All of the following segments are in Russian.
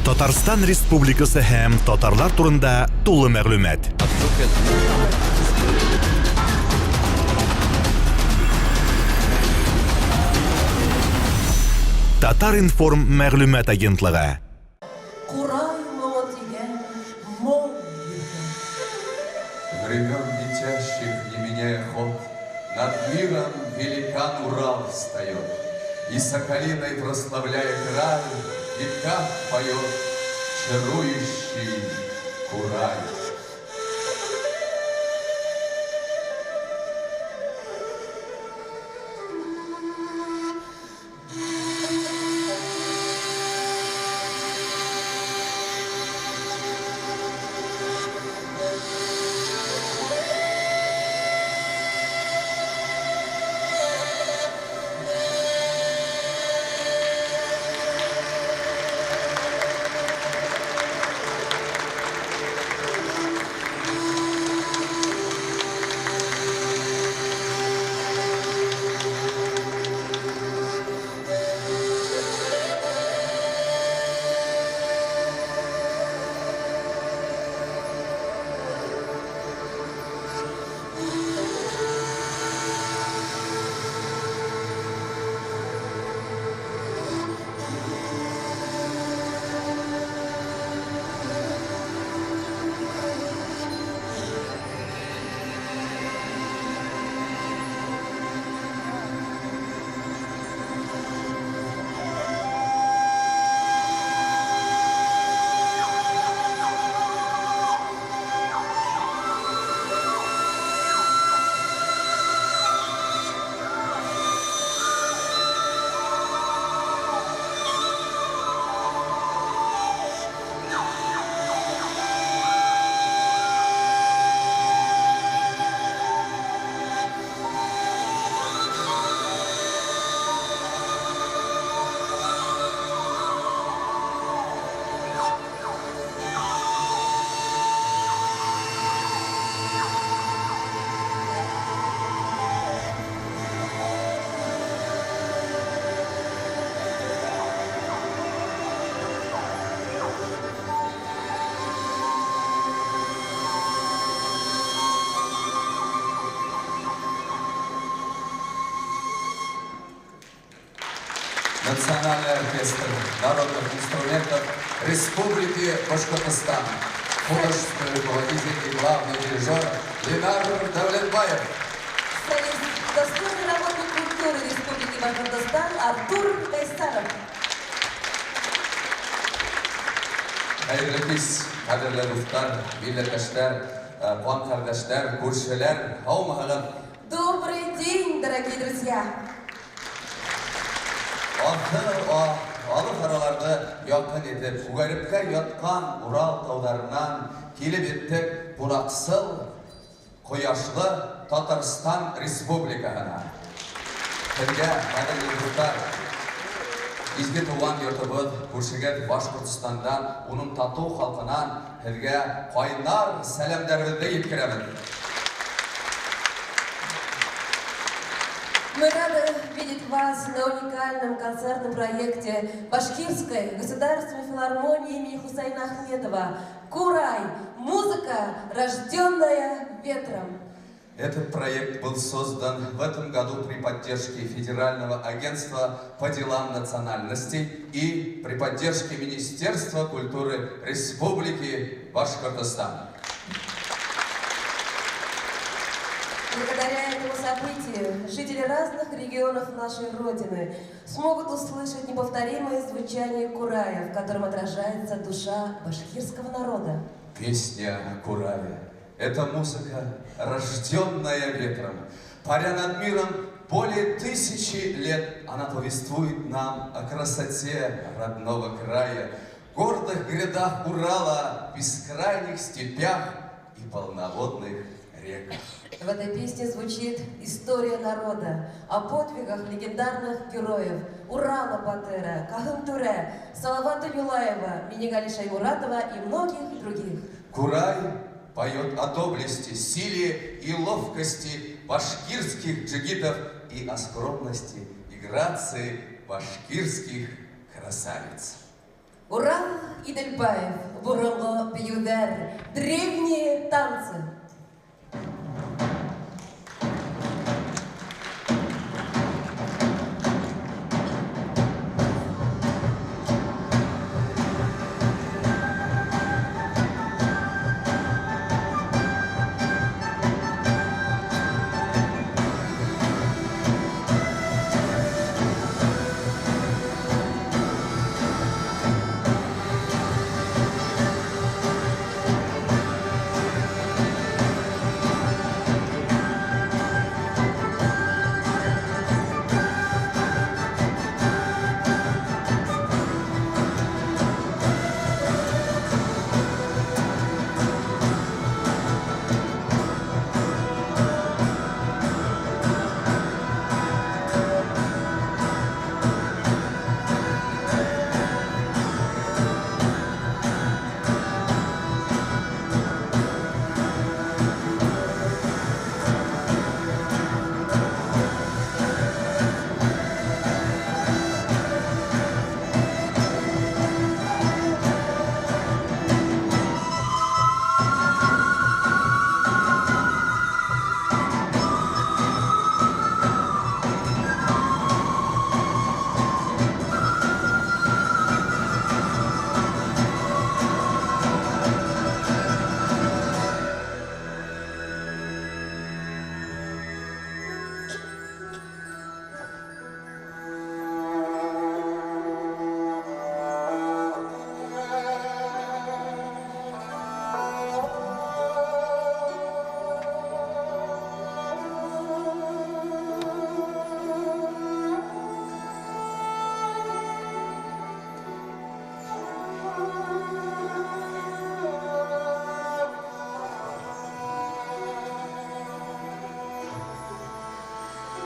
Татарстан Республикасы һәм татарлар турында тулы мәгълүмат. Татар-информ мәгълүмат агентлыгы. Времен летящих, не меняя ход, над миром великан Урал встает, и соколиной прославляя край, и как поет чарующий Курай. Национальный оркестр народных инструментов Республики Башкортостан. Художественный руководитель и главный дирижер Ленар Давлетбаев. Заслуженный работник культуры Республики Башкортостан Артур Кайсаров. Хәерле кадерле дуслар, милләттәшләр, куан кардәшләр, күршеләр, һаумыгыз. Добрый день, дорогие друзья! Алых араларды якын етіп, үгәріпкә яткан Урал таударынан килеп еттек бураксыл, кояшлы Татарстан Республикаһына. Безгә, кадерле дуслар, изге туган йортыбыз, күршегез Башкортстандан, уның тату халкынан безгә кайнар сәламнәребезне җиткерәбез. Мы рады видеть вас на уникальном концертном проекте Башкирской государственной филармонии имени Хусейна Ахмедова «Курай. Музыка, рожденная ветром». Этот проект был создан в этом году при поддержке Федерального агентства по делам национальностей и при поддержке Министерства культуры Республики Башкортостан. Благодаря этому событию жители разных регионов нашей Родины смогут услышать неповторимое звучание Курая, в котором отражается душа башкирского народа. Песня о Курае – это музыка, рожденная ветром. Паря над миром более 1000 лет, она повествует нам о красоте родного края, гордых грядах Урала, бескрайних степях и полноводных реках. В этой песне звучит история народа о подвигах легендарных героев Урала Батыра, Кахым-Туре, Салавата Юлаева, Минигали Шаймуратова и многих других. Курай поет о доблести, силе и ловкости башкирских джигитов и о скромности и грации башкирских красавиц. Урал Идельбаев, Бурунго Бьюдер, древние танцы.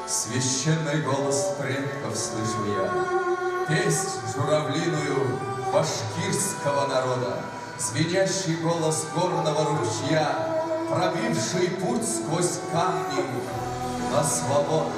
Священный голос предков слышу я, песнь журавлиную башкирского народа, звенящий голос горного ручья, пробивший путь сквозь камни на свободу.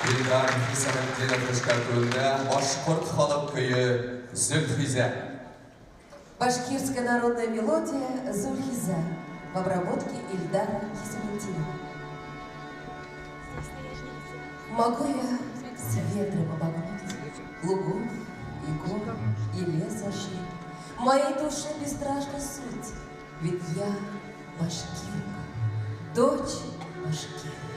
Dildar Hisamettin'in kışkırtığında Башқұрт халық күйі Зульхиза. Башкирская народная мелодия «Зульхиза» в обработке Ильдара Хисаметтинова. Могу я с ветром обогнуть лугов и гор и леса шли, В моей душе бесстрашна суть, ведь я башкирка, дочь башкирка.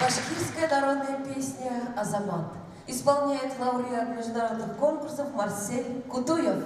Башкирская народная песня «Азамат» исполняет лауреат международных конкурсов Марсель Кутуев.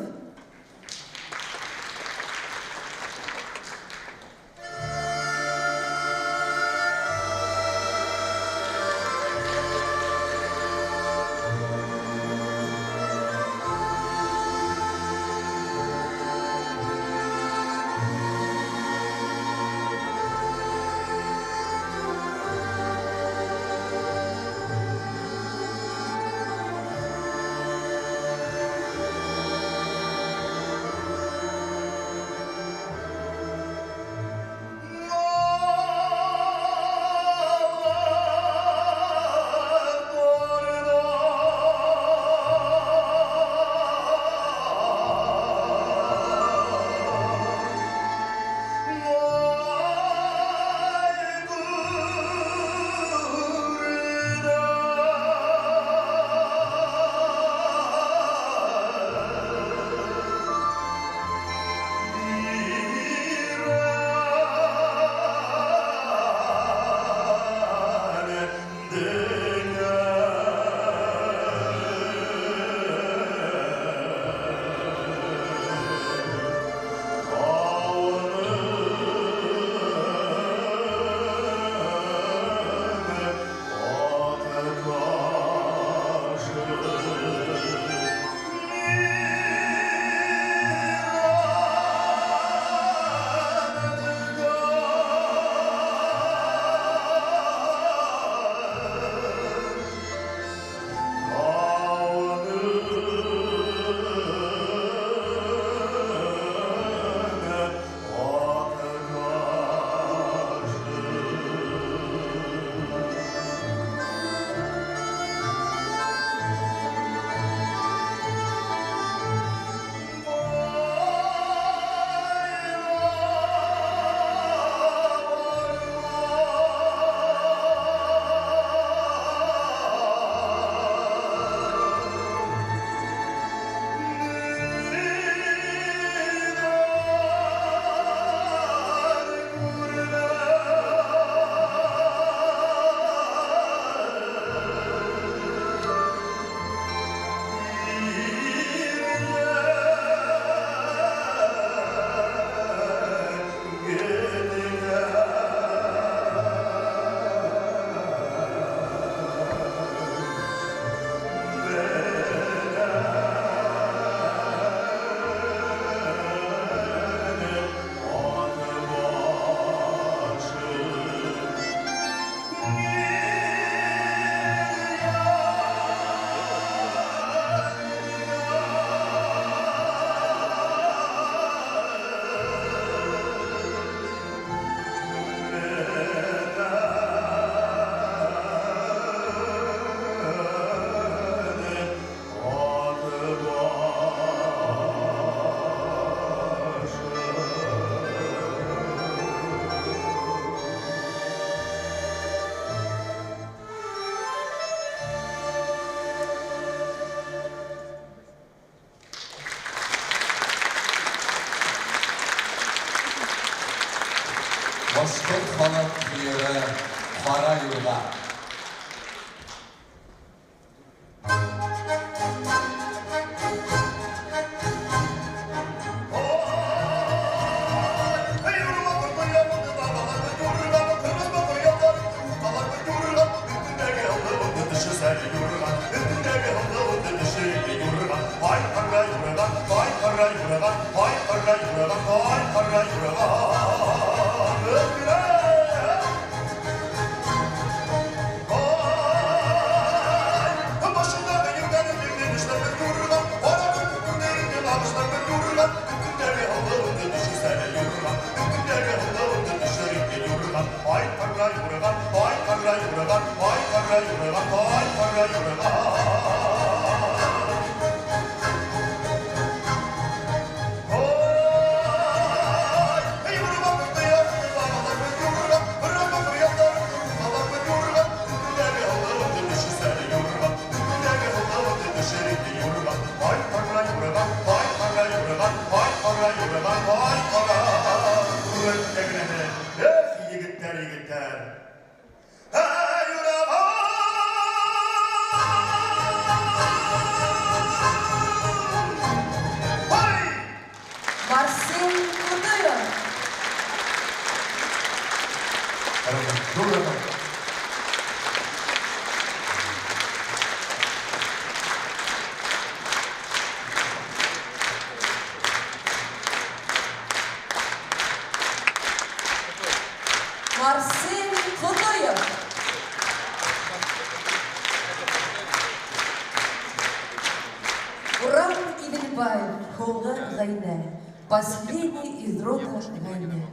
башкорт халык биюе Кара юлга. Марсель Кудыров. Марсель Кудыров. Урал Ивельбаев, Холга Гайне. Последний из рода Гайне.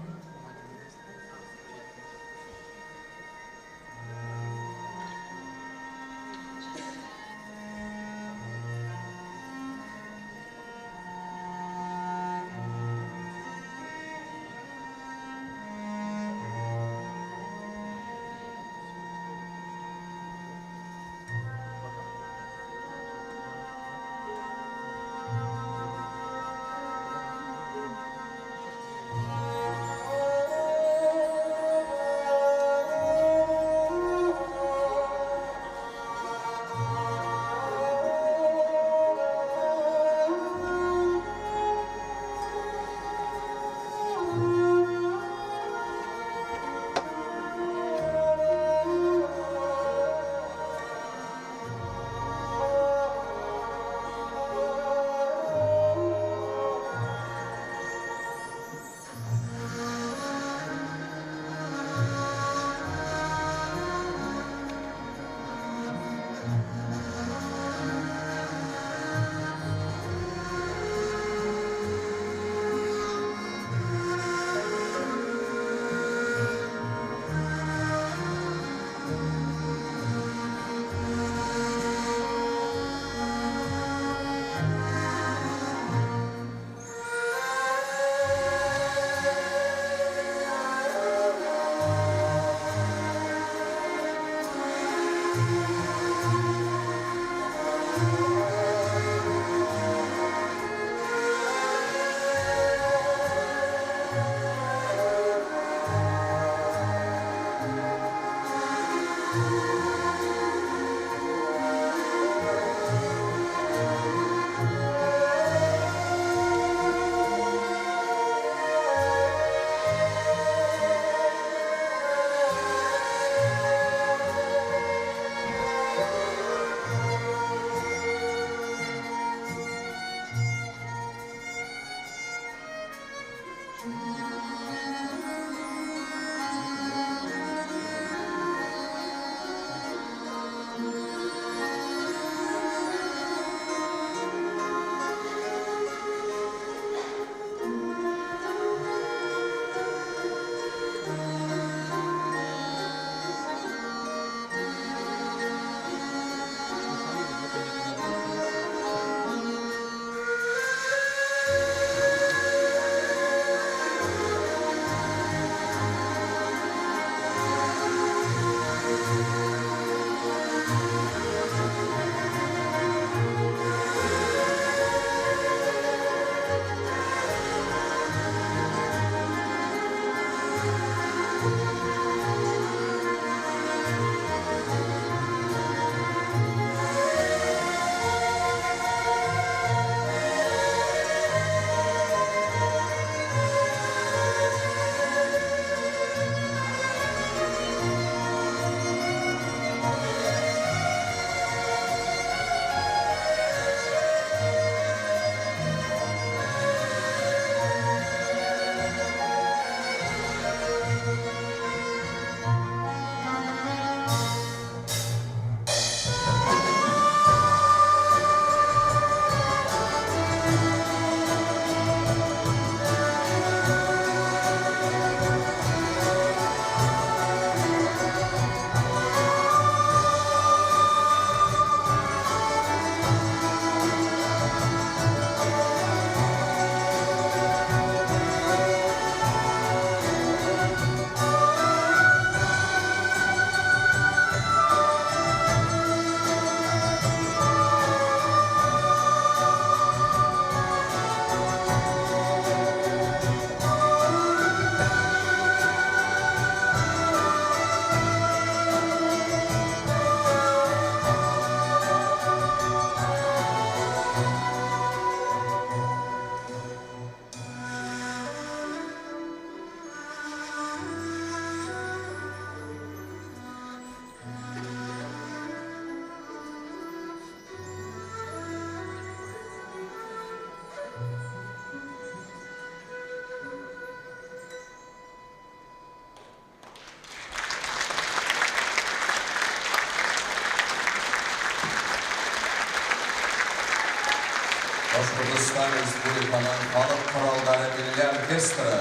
Казахстан Республиканың халық құралдары милли оркестрі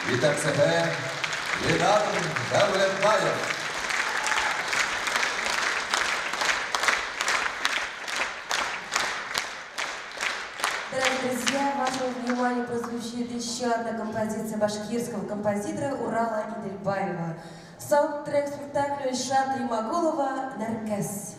жетекшісі Ленар Дәулетбаев. Дорогие друзья, вашему вниманию прозвучит еще одна композиция башкирского композитора Урала Идельбаева. Саундтрек спектаклю Ильшата Имагулова «Наркес».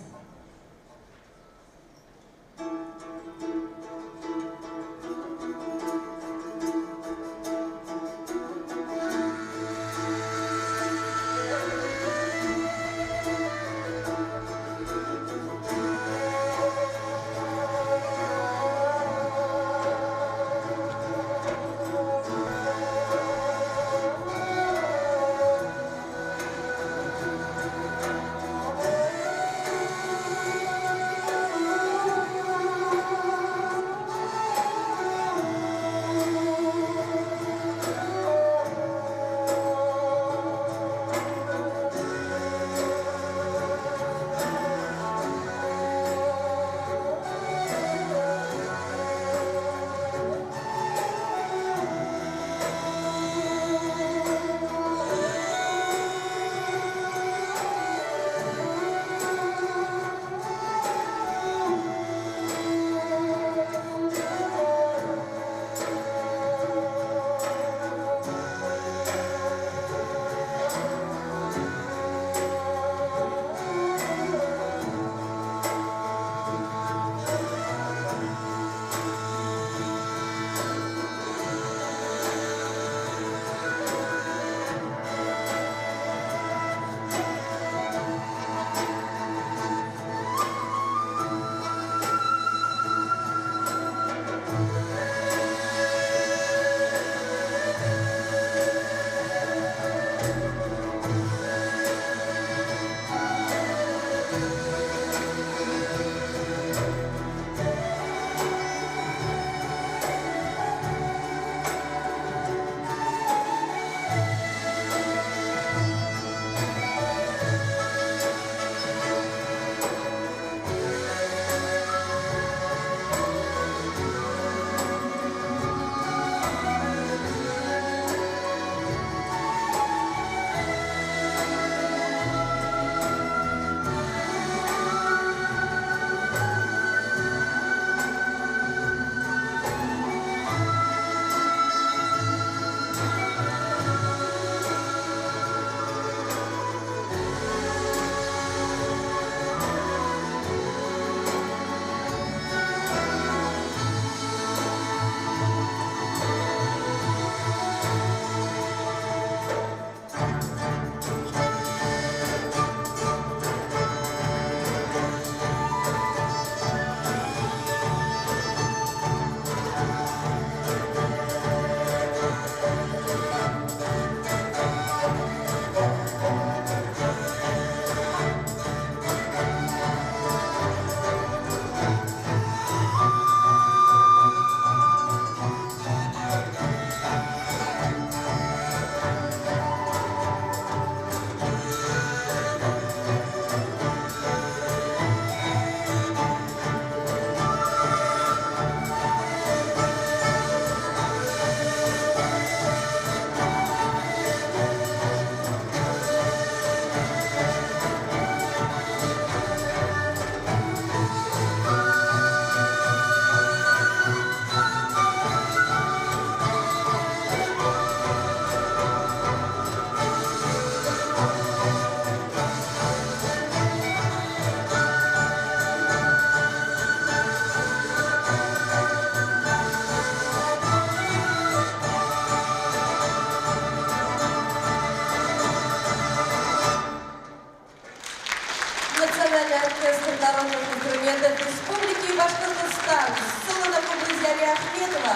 Национальный оркестр народных инструментов Республики Башкортостан, соло на композиторе Ахметова,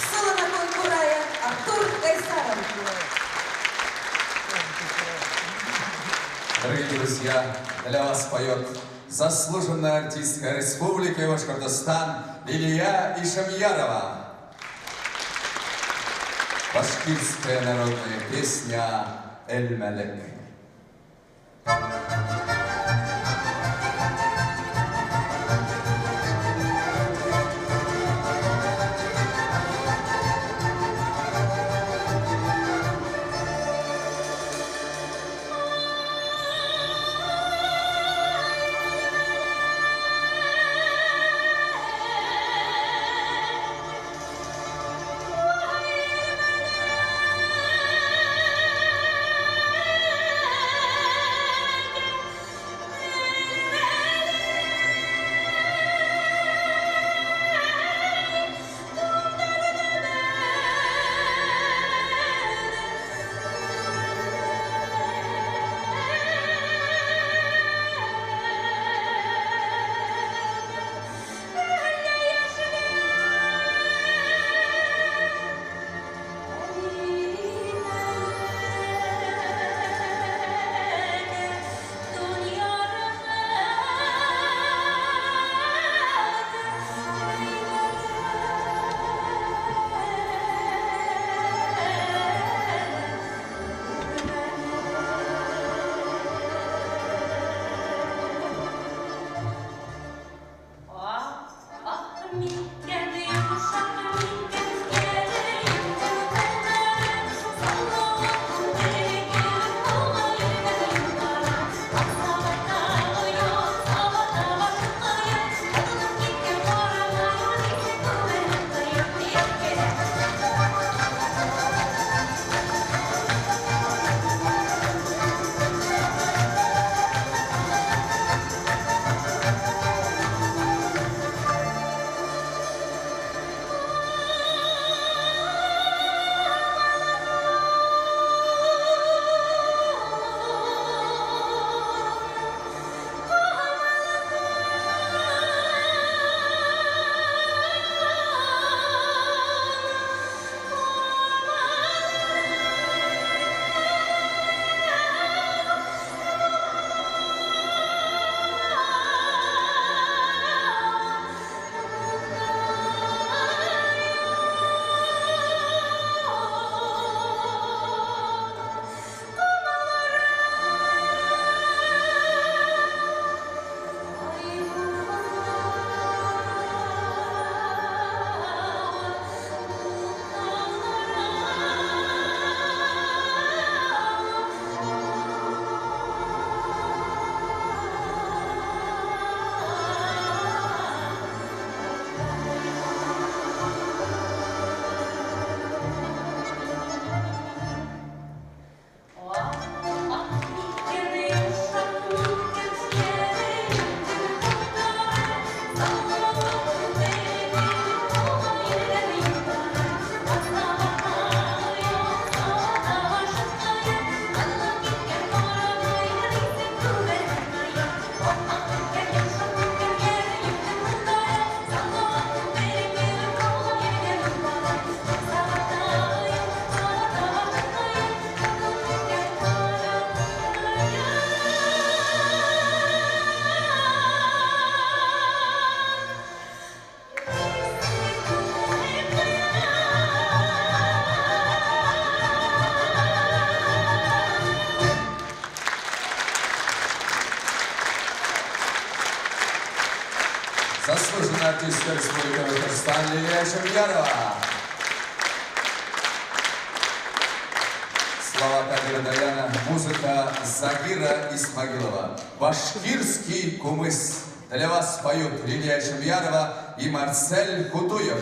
соло на конкурае Артур Кайсаров. Дорогие друзья, для вас поет заслуженная артистка Республики Башкортостан Лилия Ишамьярова. Башкирская народная песня «Эль-Малек». заслуженная артистка Республики Татарстан Лилия Шамьярова. Слова Кадира Даяна, музыка Загира Исмагилова. Башкирский кумыс. Для вас поют Лилия Шамьярова и Марсель Кутуев.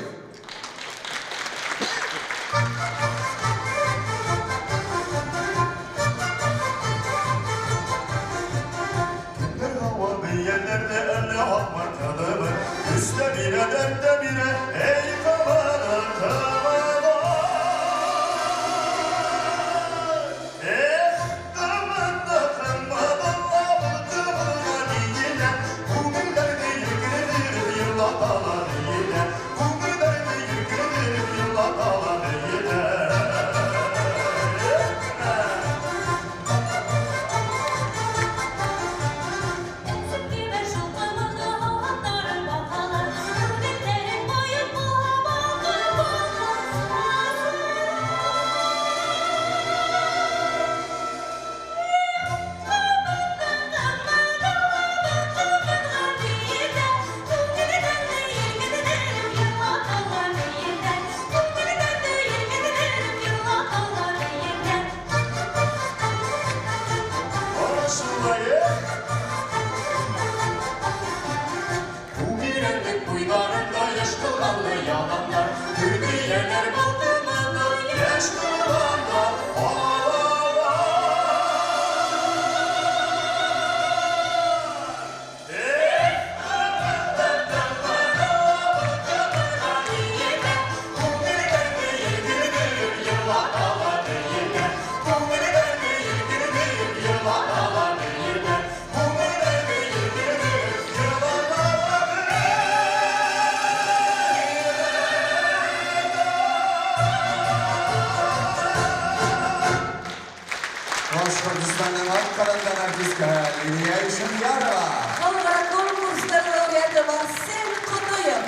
Башкортостанның Ат-Қарадан артистка Лилия Шамьярова. Халықара конкурстың лауреаты Марсель Кутуев.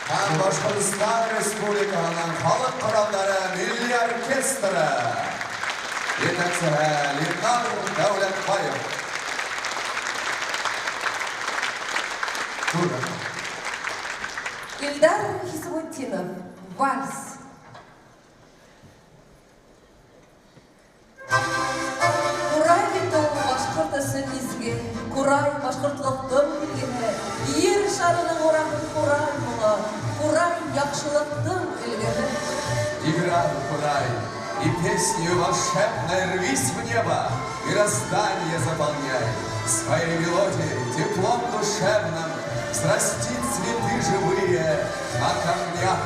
Һәм Башкортостан Республиканың халық кораллары милли оркестры. Жетекчисе Ленар Дәүләтбаев. Ильдар Хисмутдинов. Вальс. Курай бит ул башкорт исемизге, Курай башкортлыктың билгеһе, Ер шарының урамы Курай була, Курай яхшылыктың илгеһе. Играй, Курай, и песню волшебной рвись в небо, мироздание заполняй. Своей мелодией, теплом душевным, взрасти цветы живые на камнях.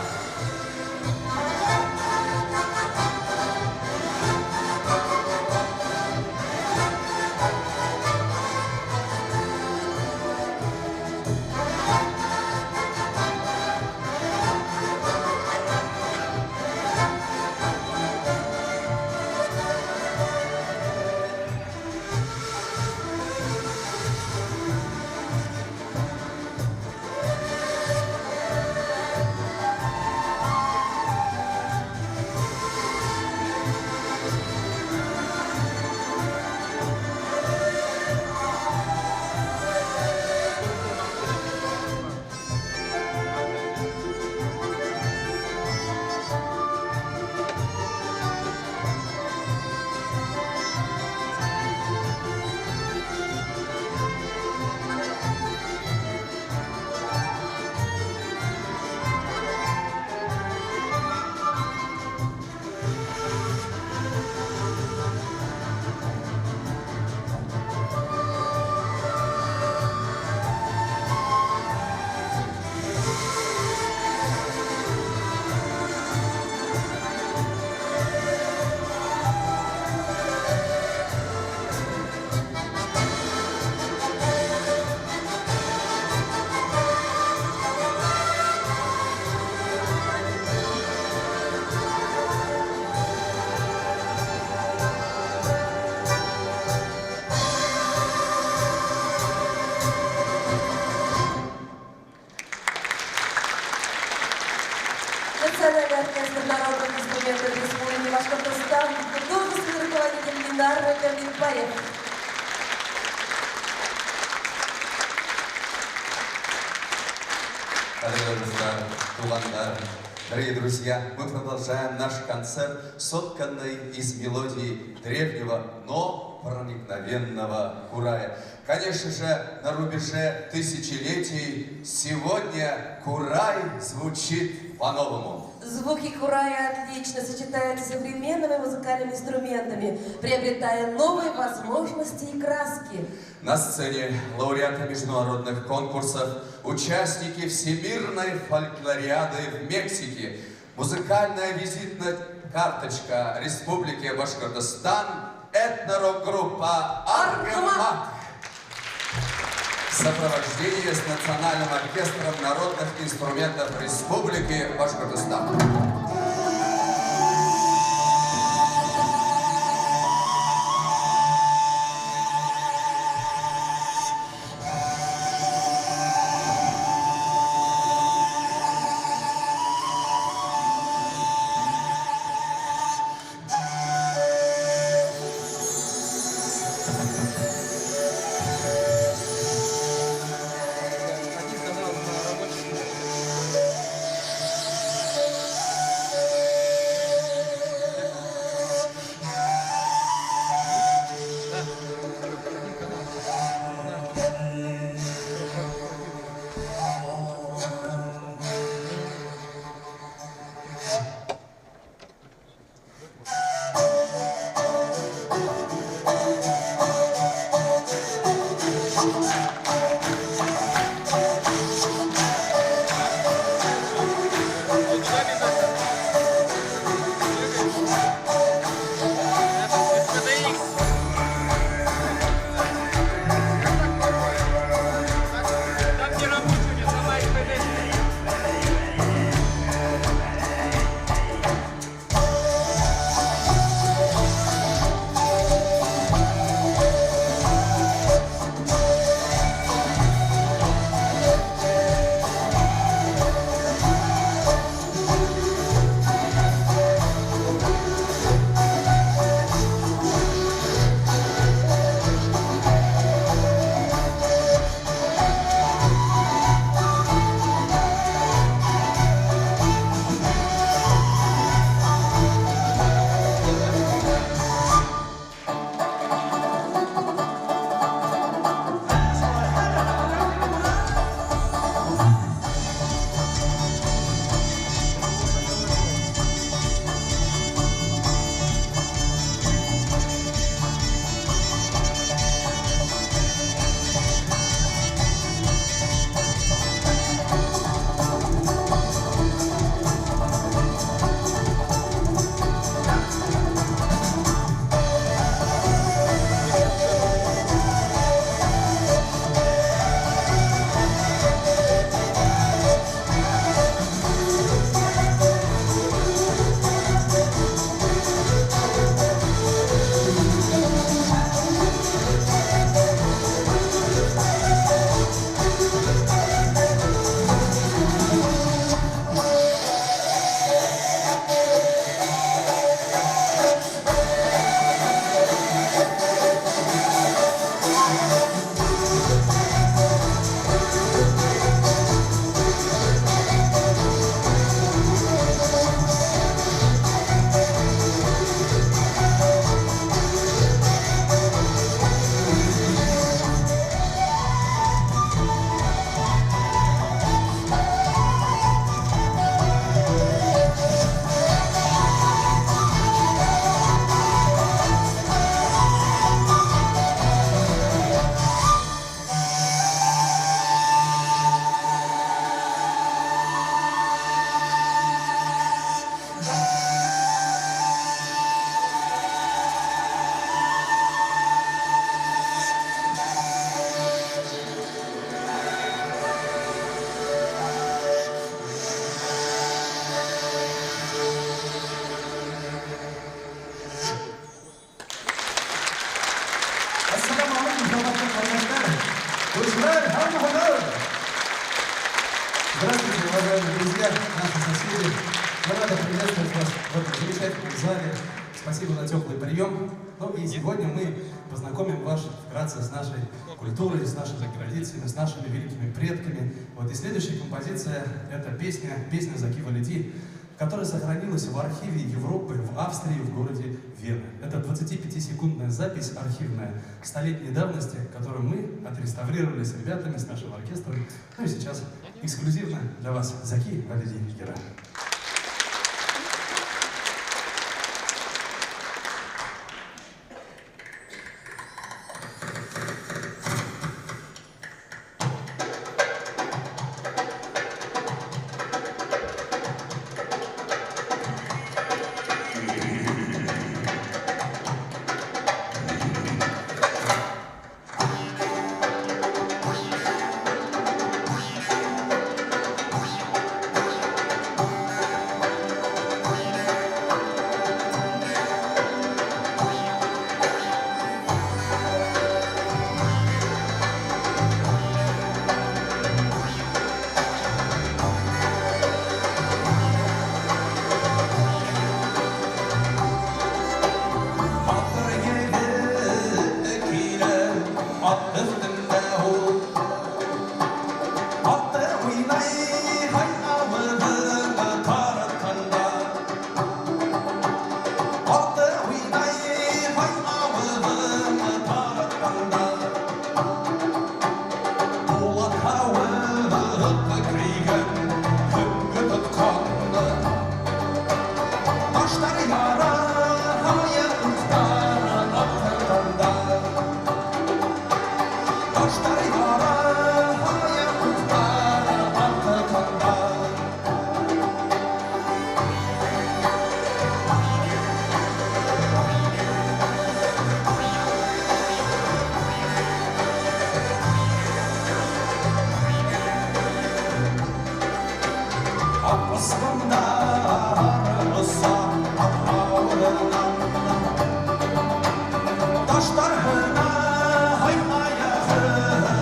Куландар. Дорогие друзья, мы продолжаем наш концерт, сотканный из мелодий древнего, но проникновенного Курая. Конечно же, на рубеже тысячелетий сегодня Курай звучит по-новому. Звуки Курая отлично сочетаются с современными музыкальными инструментами, приобретая новые возможности и краски. На сцене лауреаты международных конкурсов, участники Всемирной фольклориады в Мексике, музыкальная визитная карточка Республики Башкортостан, этнорок-группа «Аргамак». В сопровождении с Национальным оркестром народных инструментов Республики Башкортостан. Здравствуйте, уважаемые друзья, наши соседи. Мы рады приветствовать вас в этом замечательном зале. Спасибо за теплый прием. Ну и сегодня мы познакомим вас вкратце с нашей культурой, с нашими традициями, с нашими великими предками. Вот и следующая композиция — это песня «Заки Валиди», которая сохранилась в архиве Европы, в Австрии, в городе Вена. Это 25-секундная запись архивная столетней давности, которую мы отреставрировали с ребятами, с нашим оркестром. Ну и сейчас эксклюзивно для вас «Заки Валиди» Гера. Taşlar hına hay ayağı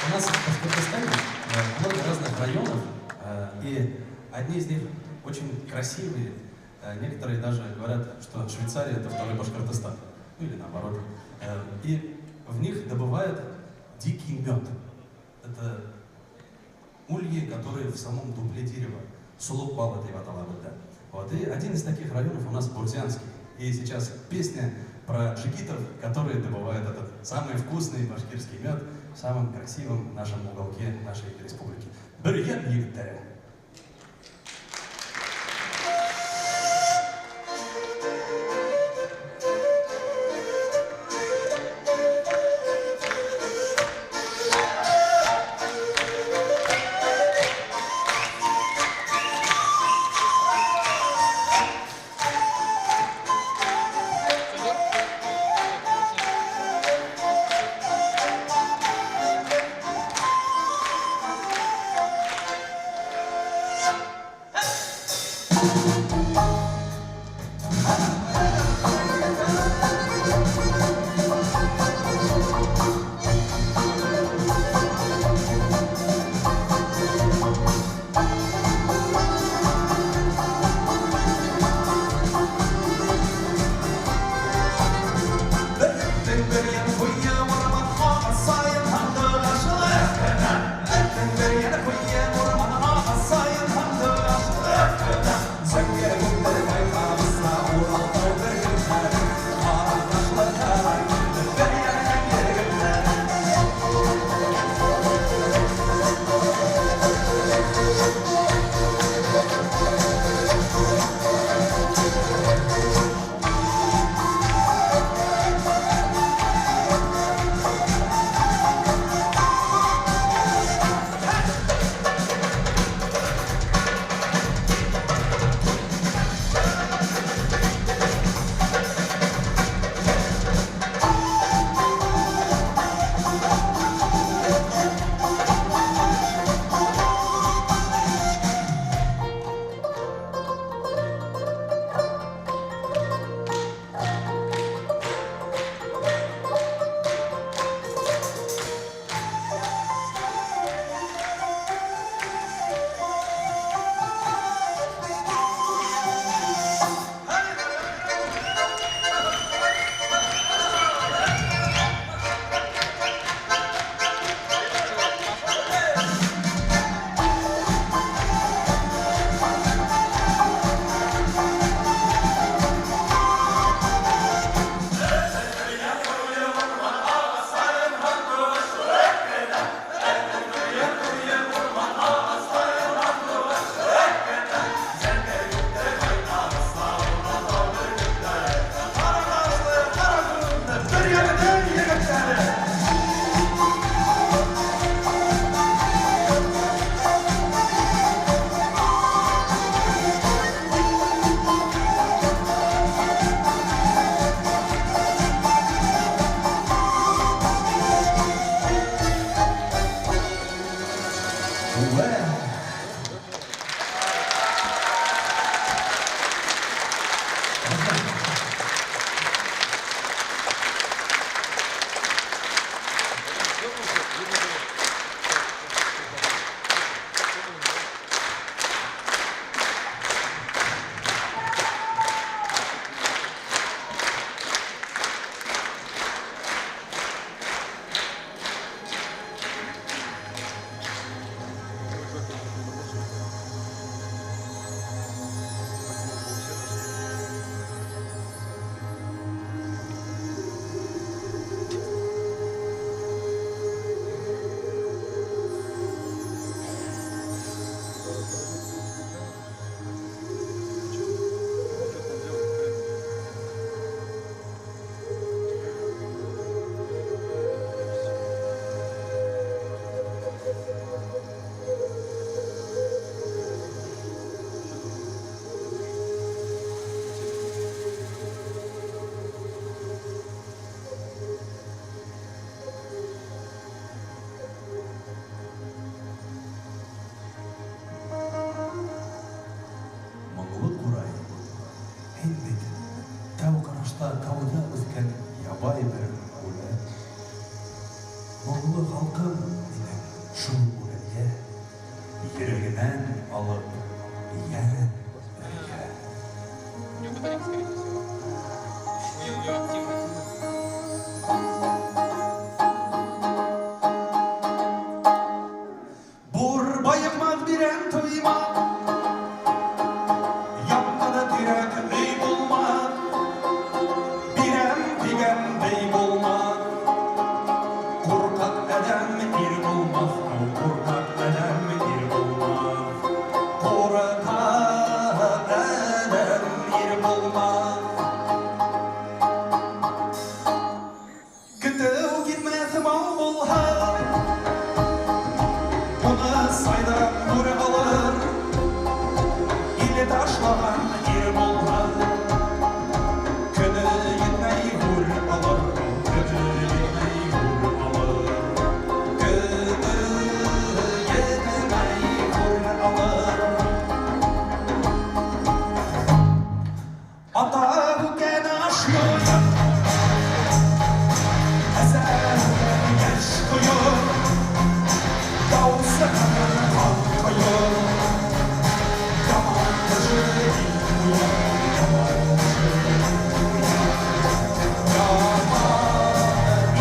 У нас в Башкортостане много разных районов, и одни из них очень красивые. Некоторые даже говорят, что Швейцария — это второй Башкортостан, ну или наоборот. И в них добывают дикий мед. Это ульи, которые в самом дупле дерева. Сулук Балаты Ваталабыда. Вот. И один из таких районов у нас Бурзянский. И сейчас песня про джигитов, которые добывают этот самый вкусный башкирский мед в самом красивом нашем уголке нашей республики. Бürgen егиттері. Ябай бір өлі. Мұңлы халқым менің шул үрелге, йөрегенән алып, яңа үрелге. Благодарим, скорее всего. У нее активность. Бурбайыма бирән туйма, янда да тирәк өй булма, бирәм дигәндәй булма. Куркак әдәм ир булмас, куркак әдәм ир булмас. Куркак әдәм ир булмас. Көтү китмәс мал булһа, сайда күре алыр, иле ташлаған ир болған. Көне етмей күр алыр, көне етмей күр алыр. Көне етмей күр алыр. Ата бүкен ашмıyor, әзәр яш koyuyor. Dağılsa kadar kalkıyor, yaman taşı duyuyor, yaman taşı duyuyor. Yaman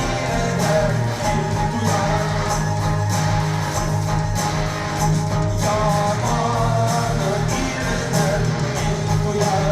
iğneler duyuyor, yaman iğneler duyuyor.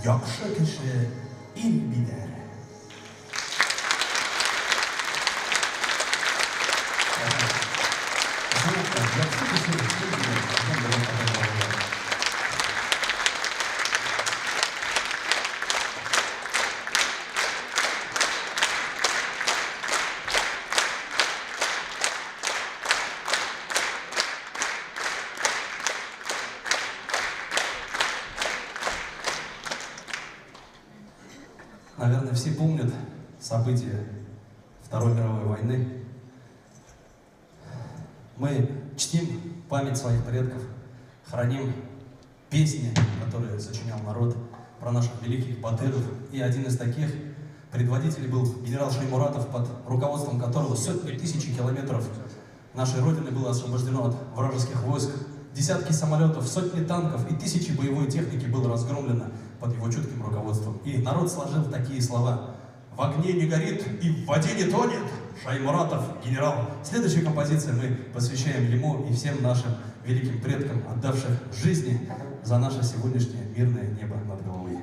Яхшы кеше ил бидәр. Наверное, все помнят события Второй мировой войны. Мы чтим память своих предков, храним песни, которые сочинял народ, про наших великих батыров. И один из таких предводителей был генерал Шаймуратов, под руководством которого сотни тысяч километров нашей Родины было освобождено от вражеских войск. Десятки самолетов, сотни танков и тысячи боевой техники было разгромлено под его чутким руководством. И народ сложил такие слова: в огне не горит и в воде не тонет. Шаймуратов, генерал. Следующую композицию мы посвящаем ему и всем нашим великим предкам, отдавших жизни за наше сегодняшнее мирное небо над головой.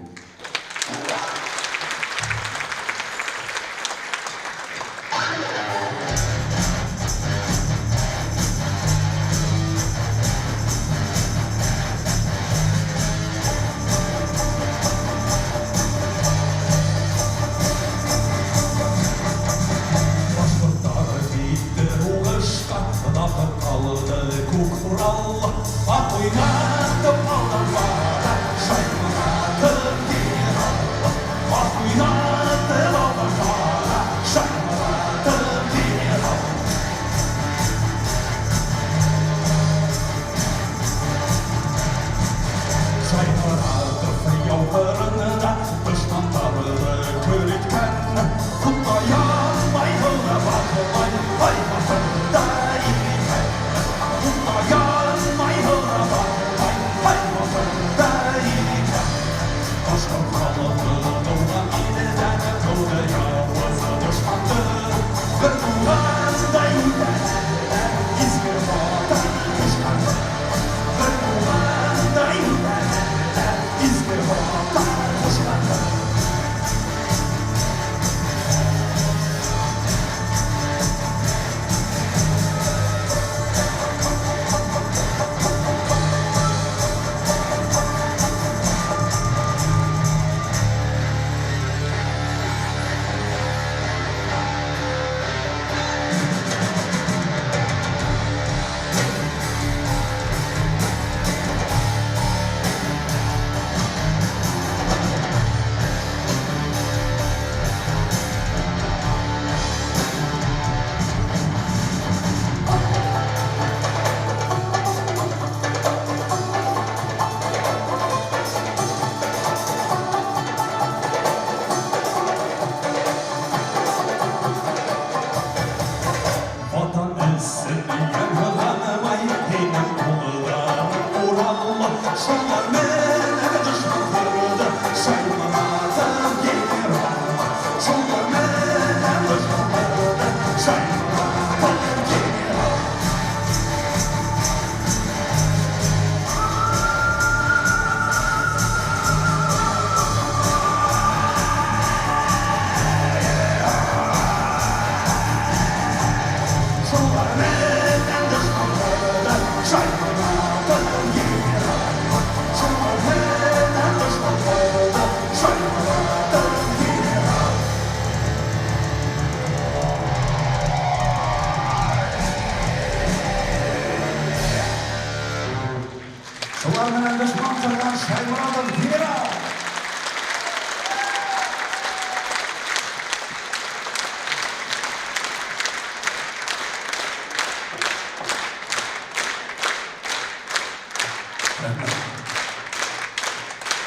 Шаймуратов, генерал!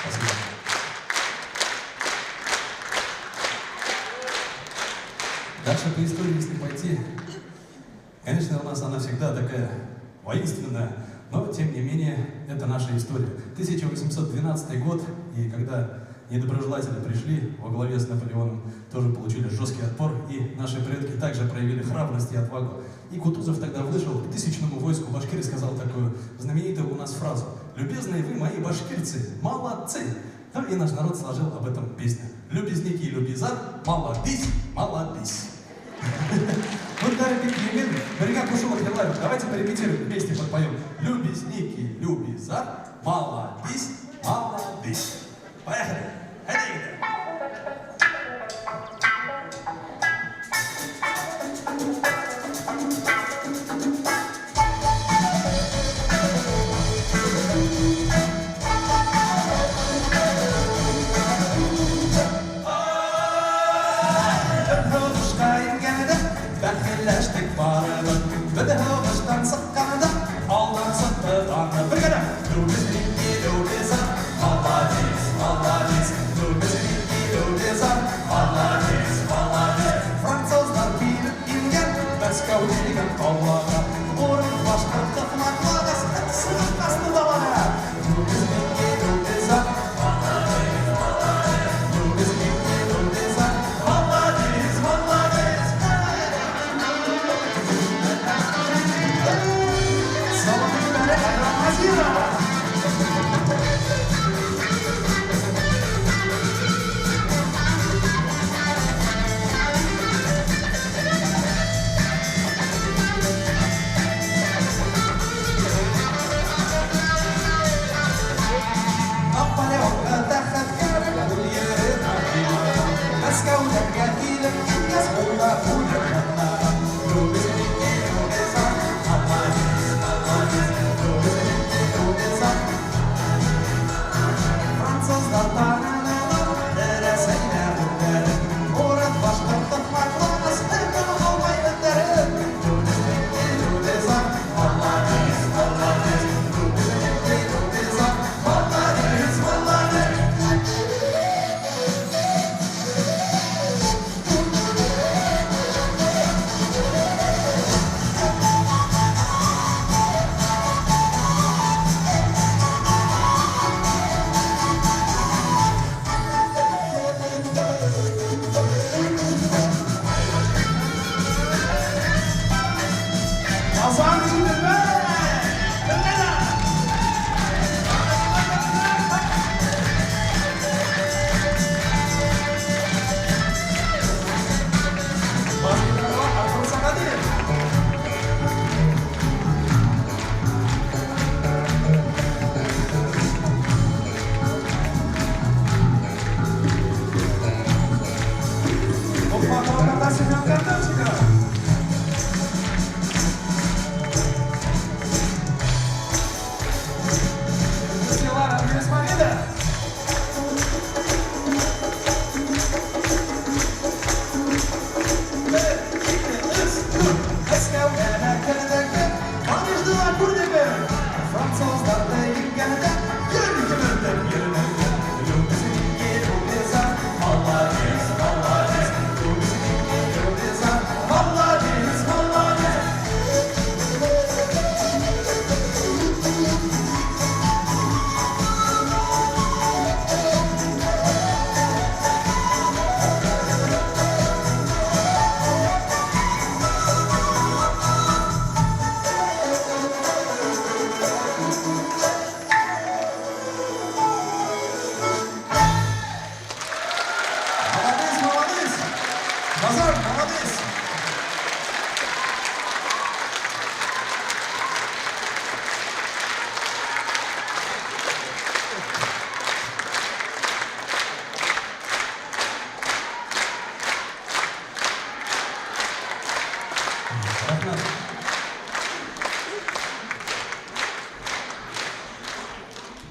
Спасибо. Дальше по истории, если пойти, конечно, у нас она всегда такая воинственная, но, тем не менее, это наша история. 1812 год, и когда недоброжелатели пришли во главе с Наполеоном, тоже получили жесткий отпор, и наши предки также проявили храбрость и отвагу. И Кутузов тогда вышел к 1000-му войску башкир и сказал такую знаменитую у нас фразу: «Любезные вы, мои башкирцы, молодцы!» Ну и наш народ сложил об этом песню. «Любезники и любезар, молодись, молодись!» Вот на репетируем, берега кушала Хилаю. Давайте порепетируем вместе, подпоем. Любезники, любезар, молодись, молодись. Поехали!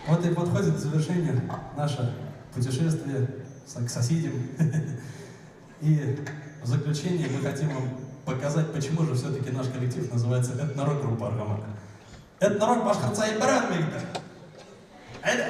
Вот и подходит к завершению наше путешествие к соседям. И в заключение мы хотим вам показать, почему же все-таки наш коллектив называется «Этнорок» группа «Аргамак». «Этнорок» башкортса и баран мегда. Айда!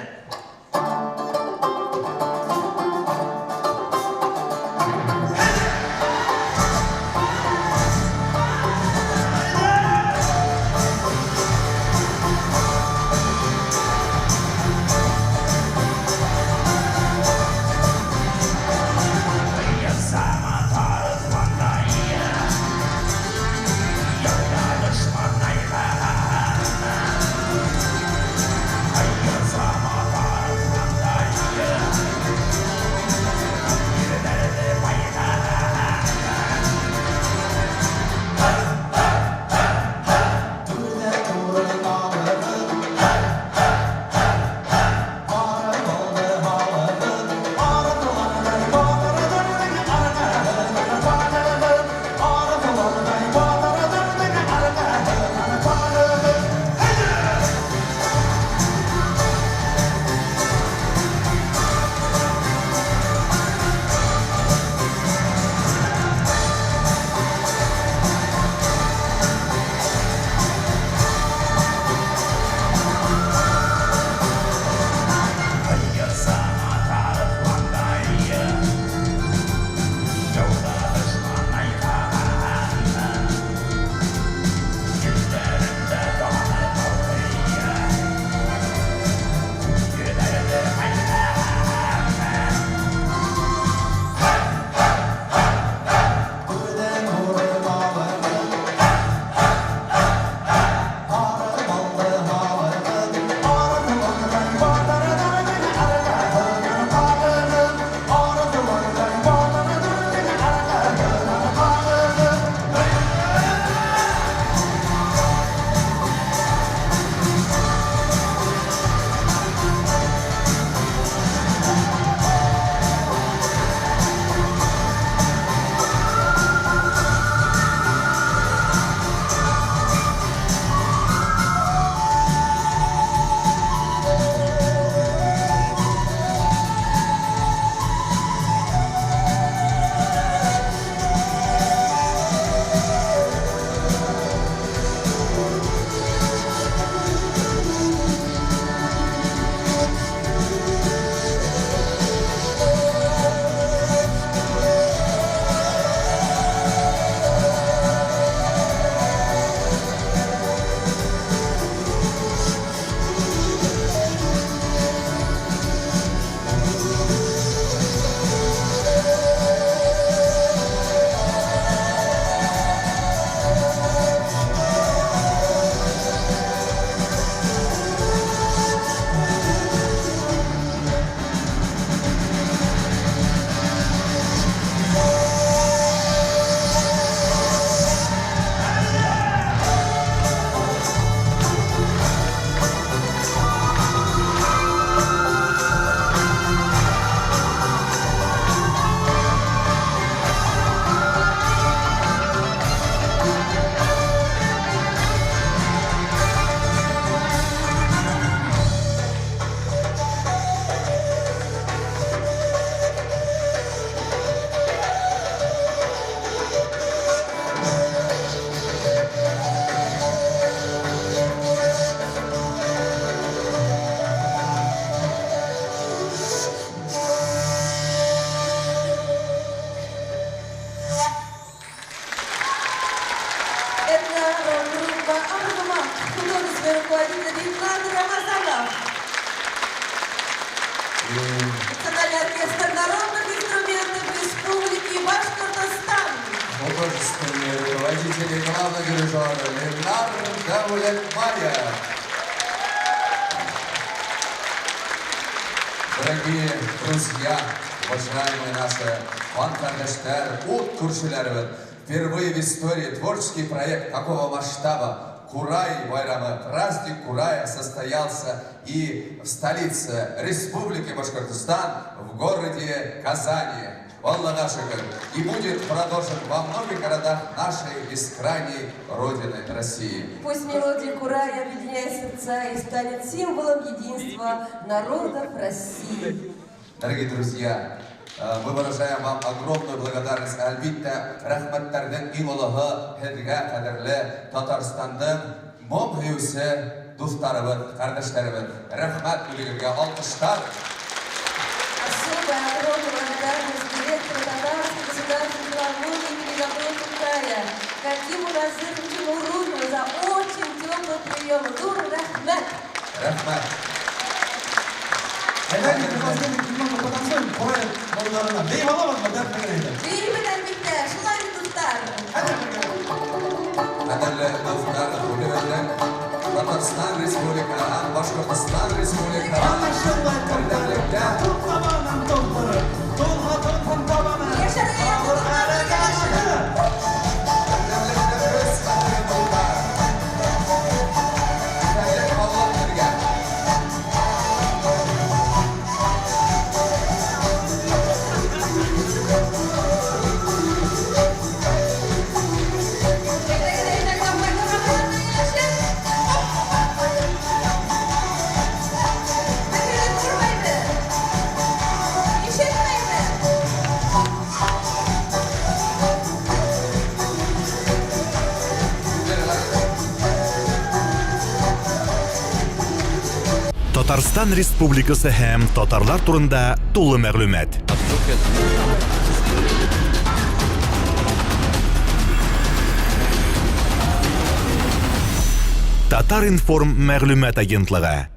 Sama дирижер Ленар Давлетмаев. Дорогие друзья, уважаемые наши фан-кардештер, ут-куршиляры, впервые в истории творческий проект такого масштаба Курай Байрамы, праздник Курая состоялся и в столице Республики Башкортостан, в городе Казани. Аллах шукр. И будет продолжен во многих городах нашей бескрайней родины России. Пусть мелодия Курая объединяет сердца и станет символом единства народов России. Дорогие друзья, мы выражаем вам огромную благодарность. Әлбиттә, рәхмәттәрдән иң олыгы һезгә кадерле Татарстанның мом һөйүсе дусларыбыз, кардәшләребез. Рәхмәт бүлегергә алкыштар. Особая огромная благодарность директору Татарской государственной филармонии имени Габроса Края, Хакиму Назыру Тимуруну за очень теплый прием. Дур рахмет! Рәхмәт. Давайте немного потанцуем, Курай Молдарына. Бейбаламыз ба, дәп кенәйді. Бейбіл әлбетте, шулай достар. Кадерле достар, бүлегерләр, Татарстан Республикаһы, Башкортстан Республикаһы. Татарстан Республикасы һәм татарлар турында тулы мәгълүмат. Татар информ мәгълүмат агентлыгы.